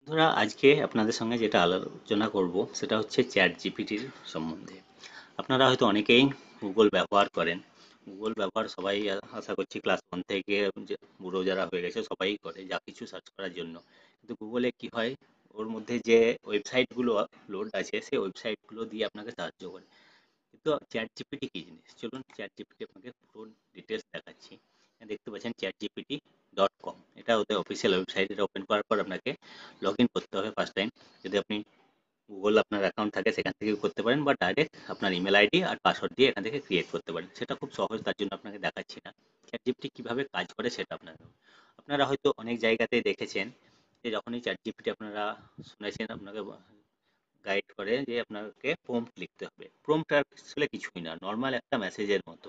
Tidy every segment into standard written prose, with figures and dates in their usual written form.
বন্ধুরা, আজকে আপনাদের সঙ্গে যেটা আলোচনা করব সেটা হচ্ছে চ্যাট জিপিটির সম্বন্ধে। আপনারা হয়তো অনেকেই গুগল ব্যবহার করেন। গুগল ব্যবহার সবাই আশা করছি ক্লাস 1 থেকে যে বুড়ো যারা হয়ে গেছে সবাই করে যা কিছু সার্চ করার জন্য। কিন্তু গুগলে কি হয়, ওর মধ্যে যে ওয়েবসাইটগুলো লোড আছে সেই ওয়েবসাইটগুলো দিয়ে আপনাকে সাহায্য করে। কিন্তু চ্যাট জিপিটি কি জিনিস, চলুন চ্যাট জিপিটি আপনাকে পুরো ডিটেলস দেখাচ্ছি। দেখতে পাচ্ছেন chatgpt.com, এটা ওদের অফিসিয়াল ওয়েবসাইট। এটা ওপেন করার পর আপনাকে লগ ইন করতে হবে ফার্স্ট টাইম। যদি আপনি গুগল আপনার অ্যাকাউন্ট থাকে সেখান থেকেও করতে পারেন, বা ডাইরেক্ট আপনার ইমেল আইডি আর পাসওয়ার্ড দিয়ে এখান থেকে ক্রিয়েট করতে পারেন। সেটা খুব সহজ, তার জন্য আপনাকে দেখাচ্ছি না। চ্যাট জিপিটি কীভাবে কাজ করে সেটা আপনারা হয়তো অনেক জায়গাতেই দেখেছেন যে যখনই চ্যাট জিপিটি আপনারা শুনেছেন, আপনাকে গাইড করে যে আপনাকে প্রম্পট লিখতে হবে। প্রম্পট আসলে কিছুই না, নর্মাল একটা মেসেজের মতো।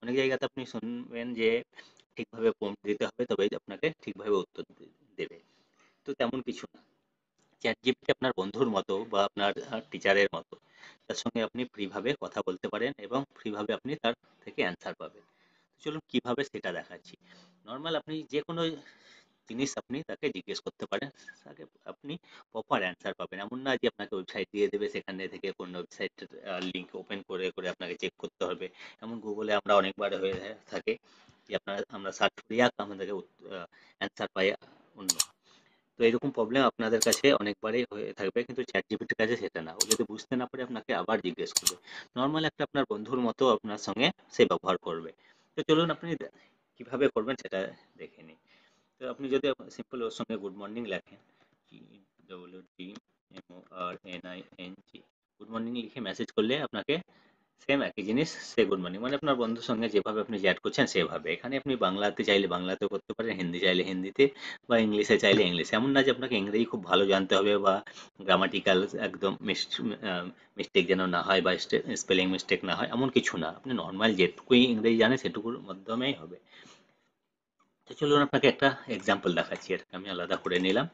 অনেক জায়গাতে আপনি শুনবেন যে ঠিকভাবে প্রম্পট দিতে হবে তবেই আপনাকে ঠিকভাবে উত্তর দেবে। তো তেমন কিছু না। চ্যাট জিপিটি আপনার বন্ধুর মতো বা আপনার টিচারের মতো। তার সঙ্গে আপনি ফ্রিভাবে কথা বলতে পারেন এবং ফ্রিভাবে আপনি তার থেকে অ্যান্সার পাবেন। চলুন কিভাবে সেটা দেখাচ্ছি। নর্মাল আপনি যে কোনো জিনিস আপনি তাকে জিজ্ঞেস করতে পারেন, তাকে আপনি প্রপার অ্যান্সার পাবেন। এমন না যে আপনাকে ওয়েবসাইট দিয়ে দেবে, সেখানে থেকে কোন ওয়েবসাইটের লিঙ্ক ওপেন করে করে আপনাকে চেক করতে হবে। এমন গুগলে আমরা অনেকবার হয়ে থাকে যে আমরা সার্চ করি আর আমাদেরকে অ্যান্সার পাই অন্য। তো এরকম প্রবলেম আপনাদের কাছে অনেকবারই হয়ে থাকবে, কিন্তু চ্যাট জিপিটির কাছে সেটা না। ও যদি বুঝতে না পারে আপনাকে আবার জিজ্ঞেস করবে। নর্মাল একটা আপনার বন্ধুর মতো আপনার সঙ্গে সে ব্যবহার করবে। তো চলুন আপনি কিভাবে করবেন সেটা দেখে নিন। তো আপনি যদি সিম্পল ওর সঙ্গে গুড মর্নিং লেখেন, GWDMORNING, গুড মর্নিং লিখে মেসেজ করলে আপনাকে সেম একই জিনিস, সে গুড মর্নিং মানে আপনার বন্ধুর সঙ্গে যেভাবে আপনি চ্যাট করছেন সেভাবে। এখানে আপনি বাংলাতে চাইলে বাংলাতেও করতে পারেন, হিন্দি চাইলে হিন্দিতে, বা ইংলিশে চাইলে ইংলিশে। এমন না যে আপনাকে ইংরেজি খুব ভালো জানতে হবে বা গ্রামাটিক্যাল একদম মিস্টেক যেন না হয় বা স্পেলিং মিস্টেক না হয়, এমন কিছু না। আপনি নর্মাল যেটুকুই ইংরেজি জানেন সেটুকুর মাধ্যমেই হবে। তো চলুন আপনাকে একটা এক্সাম্পল দেখাচ্ছি। এটাকে আমি আলাদা করে নিলাম।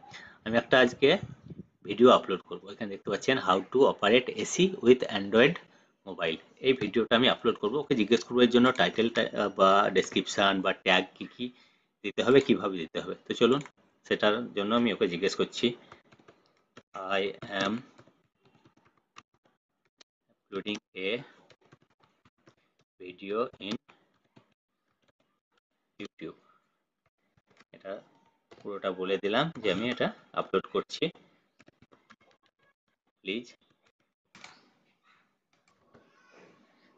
আমি একটা আজকে ভিডিও আপলোড করব। এখানে দেখতে পাচ্ছেন how to operate AC with Android mobile. এই ভিডিওটা আমি আপলোড করব। ওকে জিজ্ঞেস করবো এর জন্য টাইটেলটা বা ডেসক্রিপশন বা ট্যাগ কি কি দিতে হবে, কিভাবে দিতে হবে। তো চলুন সেটার জন্য আমি ওকে জিজ্ঞেস করছি, I am uploading a video in YouTube. এটা পুরোটা বলে দিলাম যে আমি এটা আপলোড করছি। Please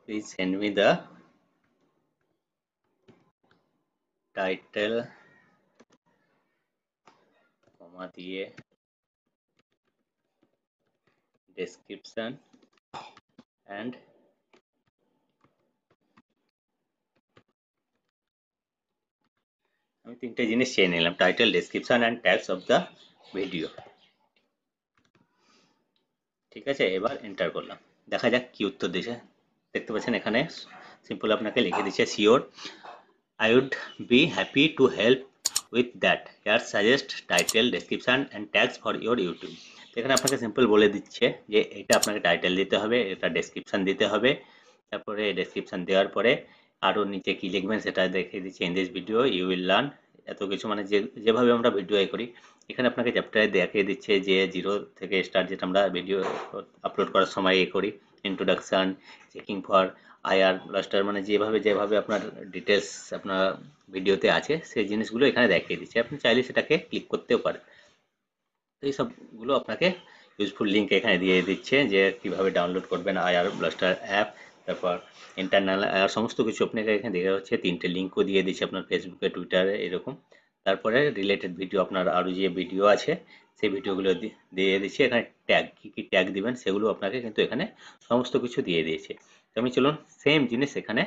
please send me the title, comma দিয়ে ডেসক্রিপশন অ্যান্ড, আমি তিনটে জিনিস চেয়ে নিলাম, title, description and tags of the video. ঠিক আছে, এবার এন্টার করলাম। দেখা যাক কি উত্তর দিয়েছে। দেখতে পাচ্ছেন এখানে সিম্পল আপনাকে লিখে দিচ্ছে, sure, I would be happy to help with that, here suggest title, description and tags for your YouTube. এখানে আপনাকে সিম্পল বলে দিচ্ছে যে এটা আপনাকে টাইটেল দিতে হবে, এটা ডেসক্রিপশন দিতে হবে। তারপরে ডেসক্রিপশন দেওয়ার পরে আরও নিচে কি লিখবেন সেটা দেখিয়ে দিচ্ছে, in this video you will learn, এত কিছু মানে যেভাবে আমরা ভিডিও করি। এখানে আপনাকে চ্যাপ্টারে দেখিয়ে দিচ্ছে যে জিরো থেকে স্টার্ট, যেটা আমরা ভিডিও আপলোড করার সময় করি, introduction, checking for IR blaster, মানে যেভাবে যেভাবে আপনার ডিটেলস আপনার ভিডিওতে আছে সেই জিনিসগুলো এখানে দেখিয়ে দিচ্ছে। আপনি চাইলে সেটাকে ক্লিক করতেও পারেন। তো এই সবগুলো আপনাকে ইউজফুল লিঙ্ক এখানে দিয়ে দিচ্ছে যে কিভাবে ডাউনলোড করবেন আইআর ব্লাস্টার অ্যাপ। তারপর ইন্টারনাল আইআর সমস্ত কিছু আপনাকে এখানে দেখা যাচ্ছে। তিনটে লিঙ্কও দিয়ে দিচ্ছে আপনার ফেসবুকে, টুইটারে, এরকম। তারপরে রিলেটেড ভিডিও, আপনার আরও যে ভিডিও আছে সেই ভিডিওগুলো দিয়ে দিচ্ছে। এখানে ট্যাগ কী কী ট্যাগ দিবেন সেগুলো আপনাকে কিন্তু এখানে সমস্ত কিছু দিয়ে দিয়েছে। তো আমি চলুন সেম জিনিস এখানে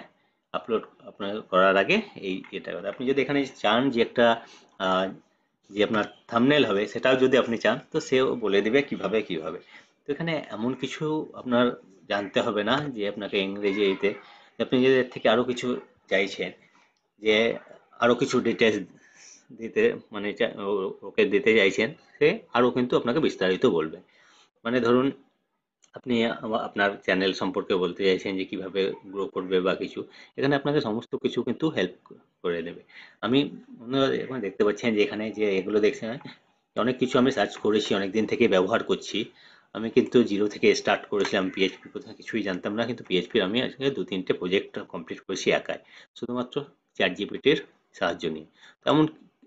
আপলোড আপনার করার আগে এটা কথা, আপনি যদি এখানে চান যে একটা যে আপনার থাম্বনেল হবে সেটাও যদি আপনি চান তো সেও বলে দিবে কিভাবে কিভাবে। তো এখানে এমন কিছু আপনার জানতে হবে না যে আপনাকে ইংরেজিতে, আপনি যদি এর থেকে আরও কিছু চাইছেন যে আরও কিছু ডিটেলস দিতে, মানে ওকে দিতে চাইছেন, সে আরও কিন্তু আপনাকে বিস্তারিত বলবে। মানে ধরুন আপনি আপনার চ্যানেল সম্পর্কে বলতে চাইছেন যে কিভাবে গ্রো করবে বা কিছু, এখানে আপনাকে সমস্ত কিছু কিন্তু হেল্প করে দেবে। আমি এখানে দেখতে পাচ্ছেন যে এখানে যে এগুলো দেখছেন, অনেক কিছু আমি সার্চ করেছি, অনেক দিন থেকে ব্যবহার করছি। আমি কিন্তু জিরো থেকে স্টার্ট করেছিলাম, পিএইচপি কোথাও কিছুই জানতাম না, কিন্তু পিএইচপির আমি আজকে 2-3টে প্রজেক্ট কমপ্লিট করেছি একাই, শুধুমাত্র চ্যাট জিপিটির সাহায্য নিয়ে। তেমন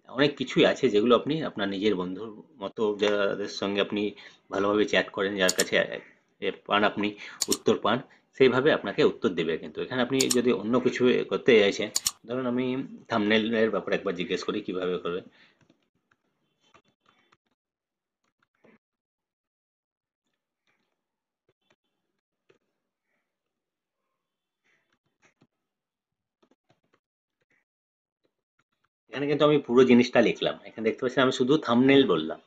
অনেক কিছুই আছে যেগুলো আপনি আপনার নিজের বন্ধুর মতো, যাদের সঙ্গে আপনি ভালোভাবে চ্যাট করেন, যার কাছে পান আপনি উত্তর পান, সেইভাবে আপনাকে উত্তর দেবে। কিন্তু এখানে আপনি যদি অন্য কিছু করতে চাইছেন, ধরুন আমি থাম্বনেলের ব্যাপারে একবার জিজ্ঞেস করি কিভাবে করবে। এখানে কিন্তু আমি পুরো জিনিসটা লিখলাম, এখানে দেখতে পাচ্ছেন আমি শুধু থাম্বনেল বললাম।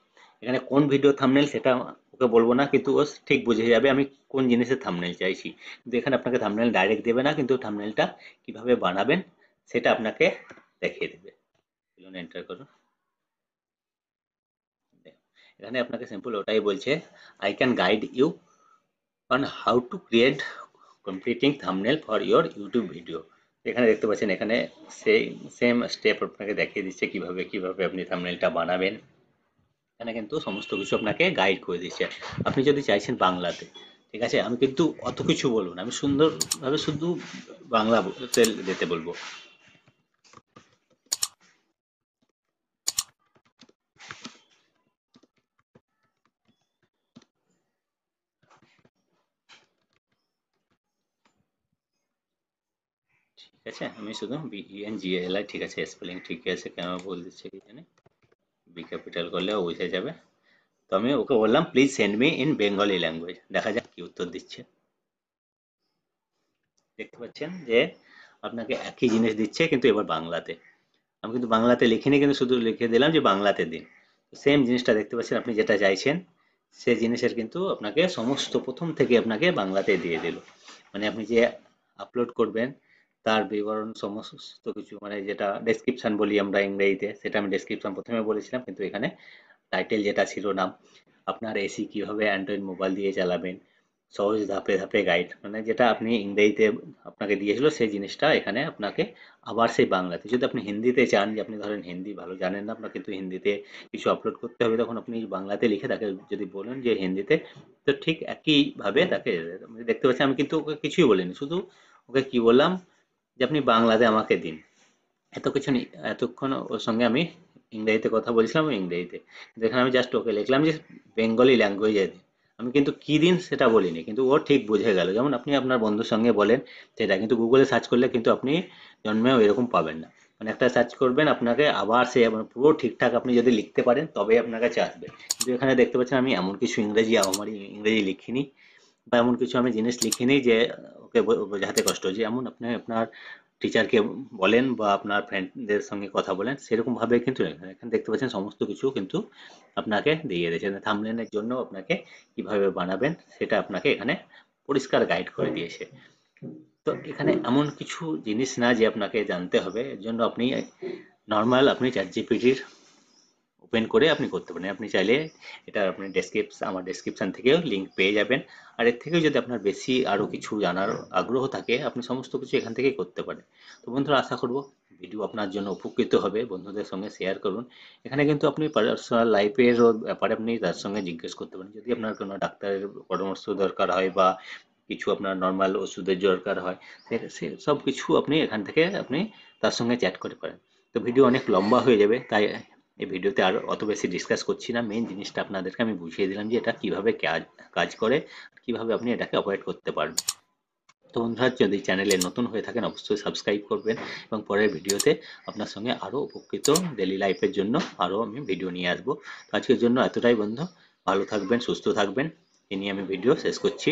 এখানে কোন ভিডিও থাম্বনেল সেটা ওকে বলবো না, কিন্তু ও ঠিক বুঝে যাবে আমি কোন জিনিসের থাম্বনেল চাইছি। কিন্তু এখানে আপনাকে থাম্বনেল ডাইরেক্ট দেবে না, কিন্তু থাম্বনেলটা কিভাবে বানাবেন সেটা আপনাকে দেখিয়ে দেবে। এন্টার করুন। এখানে আপনাকে সিম্পল ওটাই বলছে, I can guide you on how to create completing thumbnail for your YouTube video. এখানে দেখতে পাচ্ছেন, এখানে সেই সেম স্টেপ আপনাকে দেখিয়ে দিচ্ছে কিভাবে কিভাবে আপনি থাম্বনেলটা বানাবেন। এখানে কিন্তু সমস্ত কিছু আপনাকে গাইড করে দিচ্ছে। আপনি যদি চাইছেন বাংলাতে, ঠিক আছে, আমি কিন্তু অত কিছু বলবো না, আমি সুন্দরভাবে শুধু বাংলা দিতে বলবো। ঠিক আছে, আমি শুধু BENGALI, ঠিক আছে, স্পেলিং ঠিক আছে, কেন বল দিচ্ছে কি জানে, বি ক্যাপিটাল করলেও বুঝে যাবে। তো আমি ওকে বললাম please send me in Bengali language, দেখা যাক কি উত্তর দিচ্ছে। দেখতে পাচ্ছেন যে আপনাকে একই জিনিস দিচ্ছে, কিন্তু এবার বাংলাতে। আমি কিন্তু বাংলাতে লিখিনি, কিন্তু শুধু লিখে দিলাম যে বাংলাতে দিন। সেম জিনিসটা দেখতে পাচ্ছেন, আপনি যেটা চাইছেন সেই জিনিসের কিন্তু আপনাকে সমস্ত প্রথম থেকে আপনাকে বাংলাতে দিয়ে দিল। মানে আপনি যে আপলোড করবেন তার বিবরণ সমস্ত কিছু, মানে যেটা ডেসক্রিপশন বলি আমরা ইংরেজিতে, সেটা আমি ডেসক্রিপশন প্রথমে বলেছিলাম, কিন্তু এখানে টাইটেল যেটা শিরোনাম, আপনার এসি কিভাবে অ্যান্ড্রয়েড মোবাইল দিয়ে চালাবেন, সহজ ধাপে ধাপে গাইড, মানে যেটা আপনি ইংরেজিতে আপনাকে দিয়েছিল সেই জিনিসটা এখানে আপনাকে আবার সেই বাংলাতে। যদি আপনি হিন্দিতে চান, যে আপনি ধরেন হিন্দি ভালো জানেন না আপনার, কিন্তু হিন্দিতে কিছু আপলোড করতে হবে, তখন আপনি বাংলাতে লিখে তাকে যদি বলেন যে হিন্দিতে, তো ঠিক একইভাবে তাকে দেখতে পাচ্ছেন। আমি কিন্তু ওকে কিছুই বলিনি, শুধু ওকে কি বললাম যে আপনি বাংলাতে আমাকে দিন। এত কিছু নেই, এতক্ষণ ওর সঙ্গে আমি ইংরেজিতে কথা বলছিলাম, ও ইংরেজিতে। কিন্তু এখানে আমি জাস্ট ওকে লিখলাম যে বেঙ্গলি ল্যাঙ্গুয়েজে দিন। আমি কিন্তু কি দিন সেটা বলিনি, কিন্তু ও ঠিক বুঝে গেল। যেমন আপনি আপনার বন্ধুর সঙ্গে বলেন সেটা, কিন্তু গুগলে সার্চ করলে কিন্তু আপনি জন্মেও এরকম পাবেন না। মানে একটা সার্চ করবেন, আপনাকে আবার সে মানে পুরো ঠিকঠাক আপনি যদি লিখতে পারেন তবে আপনার কাছে আসবে। কিন্তু এখানে দেখতে পাচ্ছেন আমি এমন কিছু ইংরেজি, আমার ইংরেজি লিখিনি, বা এমন কিছু আমি জিনিস লিখিনি যে ওকে বোঝাতে কষ্ট হচ্ছে। যেমন আপনি আপনার টিচারকে বলেন বা আপনার ফ্রেন্ডদের সঙ্গে কথা বলেন, সেরকম ভাবে কিন্তু লেখেন। এখানে দেখতে পাচ্ছেন সমস্ত কিছু কিন্তু আপনাকে দিয়ে দিয়েছে। থাম্বনেলের জন্য আপনাকে কিভাবে বানাবেন সেটা আপনাকে এখানে পরিষ্কার গাইড করে দিয়েছে। তো এখানে এমন কিছু জিনিস না যে আপনাকে জানতে হবে, এর জন্য আপনি নর্মাল আপনি চ্যাট জিপিটির ওপেন করে আপনি করতে পারেন। আপনি চাইলে এটা আপনি আমার ডেসক্রিপশন থেকেও লিঙ্ক পেয়ে যাবেন। আর এর থেকেও যদি আপনার বেশি আরও কিছু জানার আগ্রহ থাকে, আপনি সমস্ত কিছু এখান থেকেই করতে পারেন। তো বন্ধুরা, আশা করব ভিডিও আপনার জন্য উপকৃত হবে, বন্ধুদের সঙ্গে শেয়ার করুন। এখানে কিন্তু আপনি পার্সোনাল লাইফের ব্যাপারে আপনি তার সঙ্গে জিজ্ঞেস করতে পারেন, যদি আপনার কোনো ডাক্তারের পরামর্শ দরকার হয় বা কিছু আপনার নর্মাল ওষুধের দরকার হয়, সে সব কিছু আপনি এখান থেকে আপনি তার সঙ্গে চ্যাট করতে পারেন। তো ভিডিও অনেক লম্বা হয়ে যাবে, তাই এই ভিডিওতে আর অত বেশি ডিসকাস করছি না। মেইন জিনিসটা আপনাদেরকে আমি বুঝিয়ে দিলাম যে এটা কিভাবে কাজ করে, কিভাবে আপনি এটাকে অপারেট করতে পারবেন। তো বন্ধুরা, যদি চ্যানেলে নতুন হয়ে থাকেন অবশ্যই সাবস্ক্রাইব করবেন, এবং পরের ভিডিওতে আপনার সঙ্গে আরও উপকৃত ডেলি লাইফের জন্য আরও আমি ভিডিও নিয়ে আসবো। তো আজকের জন্য এতটাই বন্ধু, ভালো থাকবেন, সুস্থ থাকবেন, এ নিয়ে আমি ভিডিও শেষ করছি।